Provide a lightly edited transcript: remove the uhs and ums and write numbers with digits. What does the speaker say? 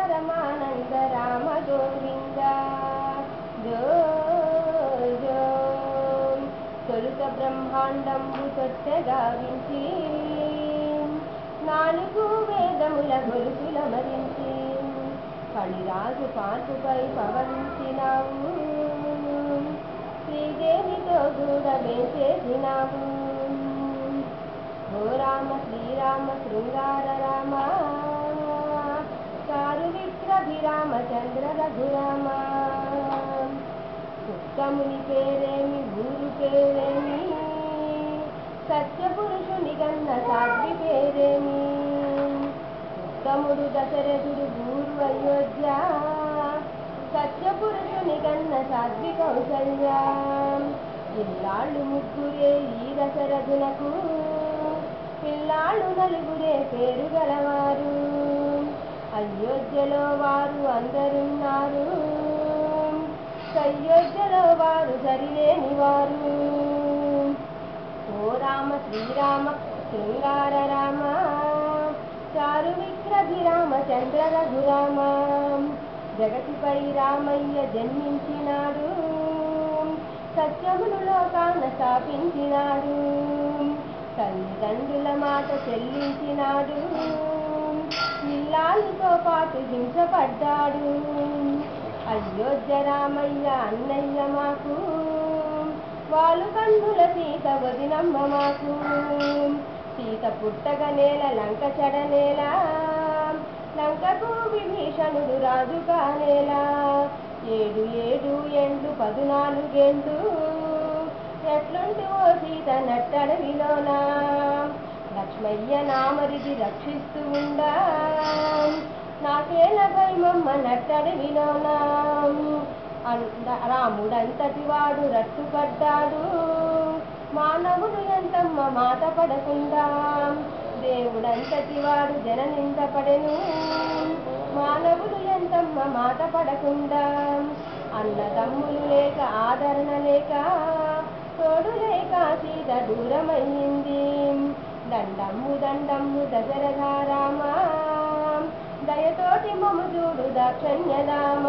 పరమానంద రామ గోవింద జో జో తొలుత బ్రహ్మాండంబు తొట్టె గావించి నాలుగు వేదముల గొలుసుల మరించి కళిరాజు పార్పుపై పవలించినావు శ్రీదేవితో కూడా వేసేసినావు ఓ రామ శ్రీరామ శృంగార రామ చారు విక్రభిరామచంద్ర రఘురామ ఉత్తముని పేరేమి ఊరు పేరేమి సత్యపురుషుని గన్న సాధ్వి పేరేమి ఉత్తముడు దశరథుడు ఊరు అయోధ్య సత్యపురుషుని గన్న సాధ్వి కౌసల్య ఇల్లాళ్ళు ముగ్గురే ఈ దశరథునకు పిల్లాళ్ళు నలుగురే పేరు గలవారు అయోధ్యలో వారు అందరున్నారు అయోధ్యలో వారు సరిలేని వారు ఓ రామ శ్రీరామ శృంగార రామ చారు విక్రభిరామచంద్ర రఘురామ జగతిపై రామయ్య జన్మించినాడు సత్యమును లోకాన స్థాపించినాడు తల్లిదండ్రుల మాట చెల్లించినాడు ఇల్లాలతో పాటు హింసపడ్డాడు అయోధ్య రామయ్య అన్నయ్య మాకు వాళ్ళు కన్నుల సీత వదినమ్మ మాకు సీత పుట్టగ నేల లంక చెడనేల లంకకు విభీషణుడు రాజు కానేల 7 ఏండ్లు 14 ఏండ్లు ఎట్లుంటి ఓ సీత నట్టడవిలోన లక్ష్మయ్య నామరిది రక్షిస్తూ ఉండా నాకేల భయమమ్మ నట్టడవిలోన రాముడంతటి వాడు రట్టుపడ్డాడు మానవుడు ఎంతమ్మ మాట పడకుండా దేవుడంతటి వాడు జననింద పడెను మానవుడు ఎంతమ్మ మాట పడకుండా అన్నదమ్ములు లేక ఆదరణ లేక తోడు లేక సీత దూరమయ్యింది దండమ్ము దశరథ రామ దయతోటి మము చూడు దాక్షణ్యదామ